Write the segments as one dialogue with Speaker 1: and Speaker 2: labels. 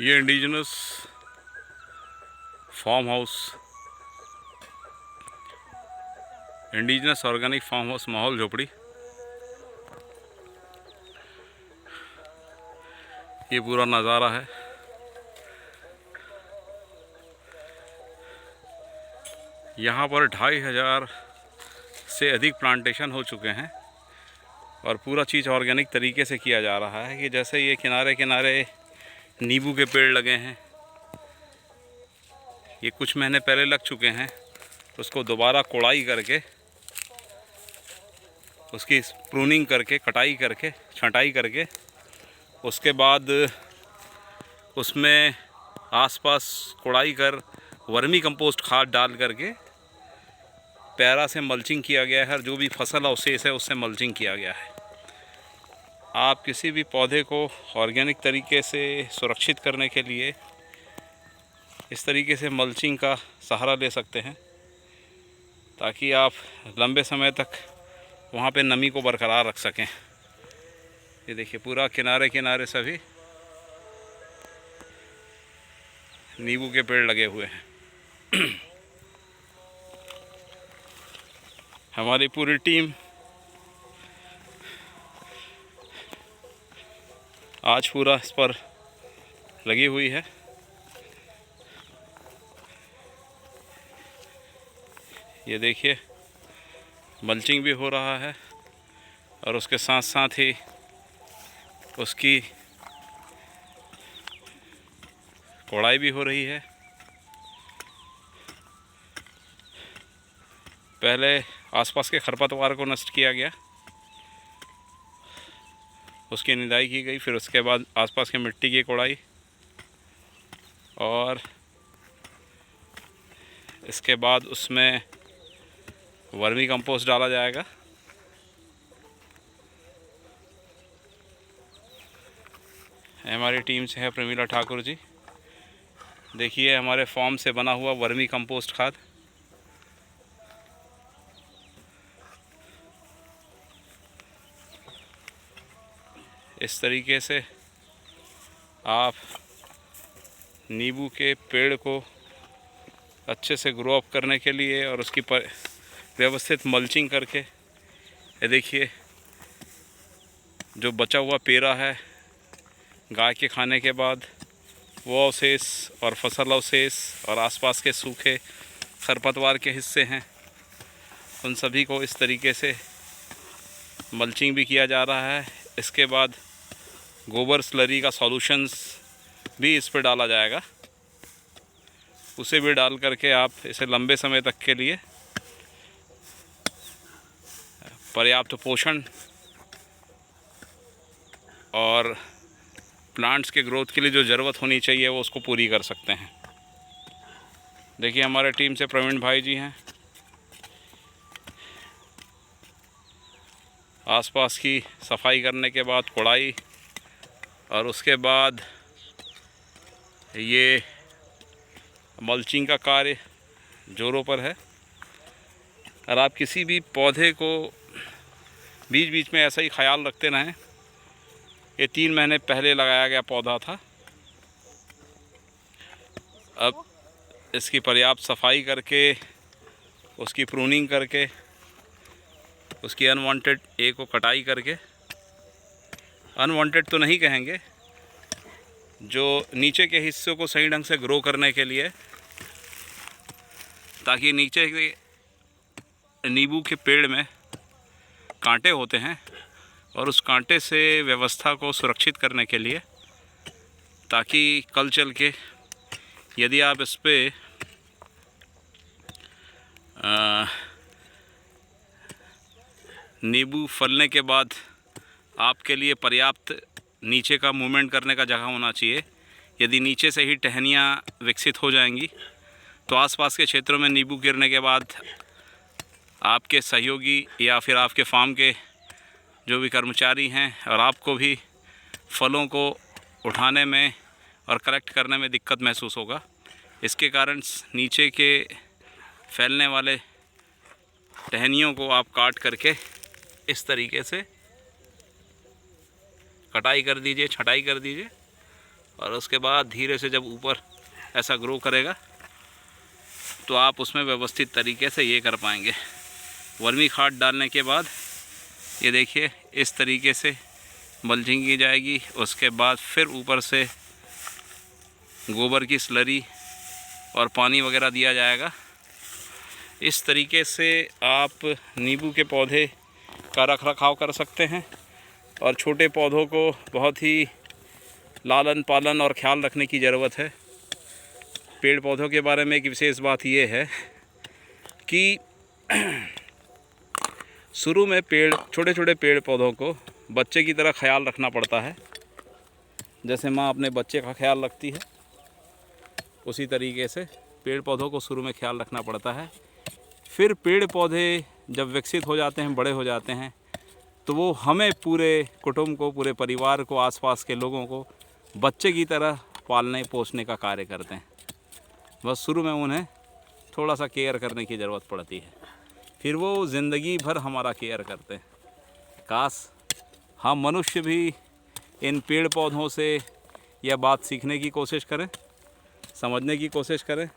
Speaker 1: ये indigenous farm house, indigenous organic farm house माहौल झोपड़ी, ये पूरा नज़ारा है। यहाँ पर 2500 से अधिक प्लांटेशन हो चुके हैं और पूरा चीज़ ऑर्गेनिक तरीके से किया जा रहा है कि जैसे ये किनारे किनारे नींबू के पेड़ लगे हैं, ये कुछ महीने पहले लग चुके हैं, उसको दोबारा कोड़ाई करके, उसकी प्रूनिंग करके, कटाई करके, छंटाई करके, उसके बाद उसमें आसपास कोड़ाई कर वर्मी कंपोस्ट खाद डाल करके पैरा से मल्चिंग किया गया है और जो भी फसल अवशेष है उससे मल्चिंग किया गया है। आप किसी भी पौधे को ऑर्गेनिक तरीके से सुरक्षित करने के लिए इस तरीके से मल्चिंग का सहारा ले सकते हैं ताकि आप लंबे समय तक वहाँ पे नमी को बरकरार रख सकें। ये देखिए पूरा किनारे किनारे सभी नींबू के पेड़ लगे हुए हैं। हमारी पूरी टीम आज पूरा इस पर लगी हुई है। ये देखिए मल्चिंग भी हो रहा है और उसके साथ साथ ही उसकी कोड़ाई भी हो रही है। पहले आसपास के खरपतवार को नष्ट किया गया, उसकी निदाई की गई, फिर उसके बाद आसपास की मिट्टी की कोड़ाई और इसके बाद उसमें वर्मी कंपोस्ट डाला जाएगा। हमारी टीम से है प्रमीला ठाकुर जी। देखिए हमारे फार्म से बना हुआ वर्मी कंपोस्ट खाद। इस तरीके से आप नींबू के पेड़ को अच्छे से ग्रो अप करने के लिए और उसकी व्यवस्थित मल्चिंग करके, ये देखिए जो बचा हुआ पेरा है गाय के खाने के बाद वो अवशेष और फसल अवशेष और आसपास के सूखे खरपतवार के हिस्से हैं, उन सभी को इस तरीके से मल्चिंग भी किया जा रहा है। इसके बाद गोबर स्लरी का सॉल्यूशंस भी इस पर डाला जाएगा, उसे भी डाल करके आप इसे लंबे समय तक के लिए पर्याप्त पोषण और प्लांट्स के ग्रोथ के लिए जो ज़रूरत होनी चाहिए वो उसको पूरी कर सकते हैं। देखिए हमारे टीम से प्रवीण भाई जी हैं। आसपास की सफाई करने के बाद कोड़ाई और उसके बाद ये मल्चिंग का कार्य जोरों पर है। और आप किसी भी पौधे को बीच बीच में ऐसा ही ख्याल रखते रहें। ये 3 महीने पहले लगाया गया पौधा था, अब इसकी पर्याप्त सफाई करके, उसकी प्रूनिंग करके, उसकी अनवांटेड ए को कटाई करके, अनवांटेड तो नहीं कहेंगे, जो नीचे के हिस्सों को सही ढंग से ग्रो करने के लिए, ताकि नीचे के नींबू के पेड़ में कांटे होते हैं और उस कांटे से व्यवस्था को सुरक्षित करने के लिए, ताकि कल चल के यदि आप इस पे नींबू फलने के बाद आपके लिए पर्याप्त नीचे का मूवमेंट करने का जगह होना चाहिए। यदि नीचे से ही टहनियाँ विकसित हो जाएंगी तो आसपास के क्षेत्रों में नींबू गिरने के बाद आपके सहयोगी या फिर आपके फार्म के जो भी कर्मचारी हैं और आपको भी फलों को उठाने में और कलेक्ट करने में दिक्कत महसूस होगा। इसके कारण नीचे के फैलने वाले टहनियों को आप काट करके इस तरीके से कटाई कर दीजिए, छटाई कर दीजिए और उसके बाद धीरे से जब ऊपर ऐसा ग्रो करेगा तो आप उसमें व्यवस्थित तरीके से ये कर पाएंगे। वर्मी खाद डालने के बाद ये देखिए इस तरीके से मल्चिंग की जाएगी। उसके बाद फिर ऊपर से गोबर की स्लरी और पानी वगैरह दिया जाएगा। इस तरीके से आप नींबू के पौधे का रख रखाव कर सकते हैं और छोटे पौधों को बहुत ही लालन पालन और ख्याल रखने की ज़रूरत है। पेड़ पौधों के बारे में एक विशेष बात यह है कि शुरू में छोटे छोटे पेड़ पौधों को बच्चे की तरह ख्याल रखना पड़ता है। जैसे माँ अपने बच्चे का ख्याल रखती है, उसी तरीके से पेड़ पौधों को शुरू में ख्याल रखना पड़ता है। फिर पेड़ पौधे जब विकसित हो जाते हैं, बड़े हो जाते हैं, तो वो हमें पूरे कुटुंब को, पूरे परिवार को, आसपास के लोगों को बच्चे की तरह पालने पोसने का कार्य करते हैं। बस शुरू में उन्हें थोड़ा सा केयर करने की ज़रूरत पड़ती है, फिर वो ज़िंदगी भर हमारा केयर करते हैं। काश हम मनुष्य भी इन पेड़ पौधों से यह बात सीखने की कोशिश करें, समझने की कोशिश करें।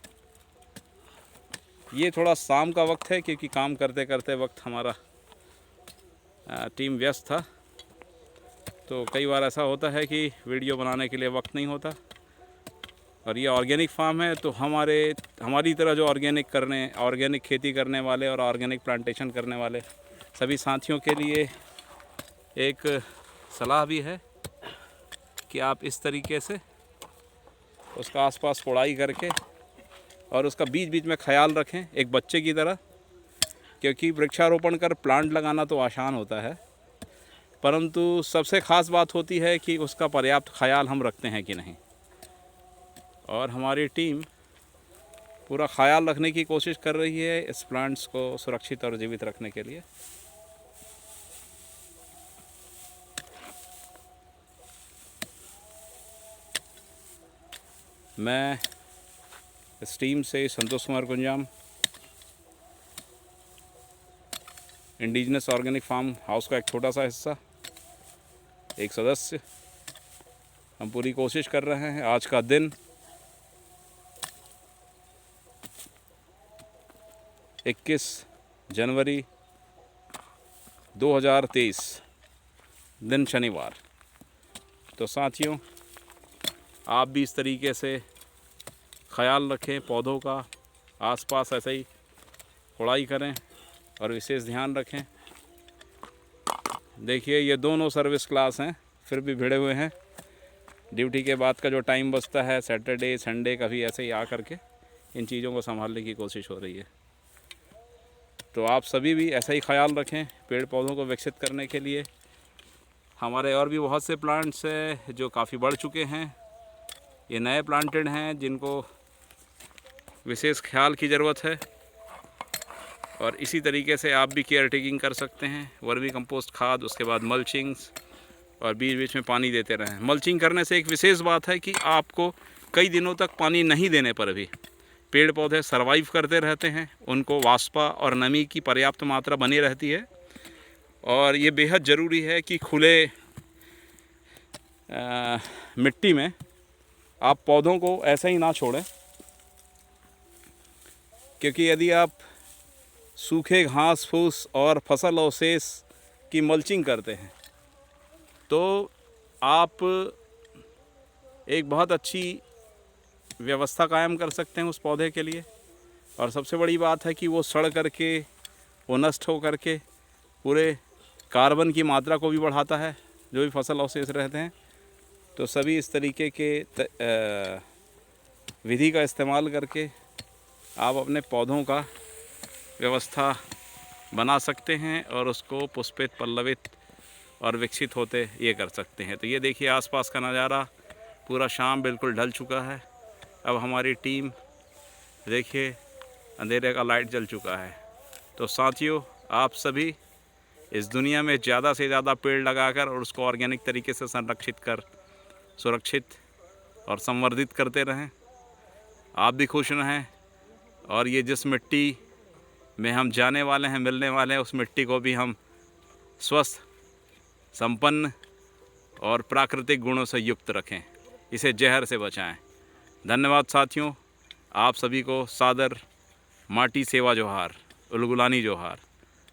Speaker 1: ये थोड़ा शाम का वक्त है क्योंकि काम करते करते वक्त हमारा टीम व्यस्त था, तो कई बार ऐसा होता है कि वीडियो बनाने के लिए वक्त नहीं होता। और ये ऑर्गेनिक फार्म है, तो हमारी तरह जो ऑर्गेनिक खेती करने वाले और ऑर्गेनिक प्लांटेशन करने वाले सभी साथियों के लिए एक सलाह भी है कि आप इस तरीके से उसका आसपास कोड़ाई करके और उसका बीच बीच में ख्याल रखें एक बच्चे की तरह। क्योंकि वृक्षारोपण कर प्लांट लगाना तो आसान होता है, परंतु सबसे ख़ास बात होती है कि उसका पर्याप्त ख्याल हम रखते हैं कि नहीं। और हमारी टीम पूरा ख्याल रखने की कोशिश कर रही है इस प्लांट्स को सुरक्षित और जीवित रखने के लिए। मैं इस टीम से Santosh Kumar Kunjam, indigenous organic farm house का एक छोटा सा हिस्सा, एक सदस्य, हम पूरी कोशिश कर रहे हैं। आज का दिन 21 जनवरी 2023, दिन शनिवार। तो साथियों, आप भी इस तरीके से ख्याल रखें पौधों का, आसपास ऐसे ही कोड़ाई करें और विशेष ध्यान रखें। देखिए ये दोनों सर्विस क्लास हैं, फिर भी भिड़े हुए हैं। ड्यूटी के बाद का जो टाइम बचता है, सैटरडे संडे, कभी ऐसे ही आ करके इन चीज़ों को संभालने की कोशिश हो रही है। तो आप सभी भी ऐसा ही ख्याल रखें पेड़ पौधों को विकसित करने के लिए। हमारे और भी बहुत से प्लांट्स हैं जो काफ़ी बढ़ चुके हैं, ये नए प्लांटेड हैं जिनको विशेष ख्याल की ज़रूरत है। और इसी तरीके से आप भी केयर टेकिंग कर सकते हैं। वर्मी कंपोस्ट खाद, उसके बाद मल्चिंग्स और बीच बीच में पानी देते रहें। मल्चिंग करने से एक विशेष बात है कि आपको कई दिनों तक पानी नहीं देने पर भी पेड़ पौधे सरवाइव करते रहते हैं, उनको वाष्पा और नमी की पर्याप्त मात्रा बनी रहती है। और ये बेहद ज़रूरी है कि खुले मिट्टी में आप पौधों को ऐसे ही ना छोड़ें, क्योंकि यदि आप सूखे घास फूस और फसल अवशेष की मल्चिंग करते हैं तो आप एक बहुत अच्छी व्यवस्था कायम कर सकते हैं उस पौधे के लिए। और सबसे बड़ी बात है कि वो सड़ करके, वो नष्ट हो करके पूरे कार्बन की मात्रा को भी बढ़ाता है, जो भी फसल अवशेष रहते हैं। तो सभी इस तरीके के विधि का इस्तेमाल करके आप अपने पौधों का व्यवस्था बना सकते हैं और उसको पुष्पित, पल्लवित और विकसित होते ये कर सकते हैं। तो ये देखिए आसपास का नज़ारा, पूरा शाम बिल्कुल ढल चुका है। अब हमारी टीम देखिए अंधेरे का लाइट जल चुका है। तो साथियों, आप सभी इस दुनिया में ज़्यादा से ज़्यादा पेड़ लगाकर और उसको ऑर्गेनिक तरीके से संरक्षित कर, सुरक्षित और संवर्धित करते रहें। आप भी खुश रहें और ये जिस मिट्टी में हम जाने वाले हैं, मिलने वाले हैं, उस मिट्टी को भी हम स्वस्थ, संपन्न और प्राकृतिक गुणों से युक्त रखें। इसे जहर से बचाएं। धन्यवाद साथियों, आप सभी को सादर माटी सेवा जोहार, उलगुलानी जोहार।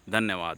Speaker 1: धन्यवाद।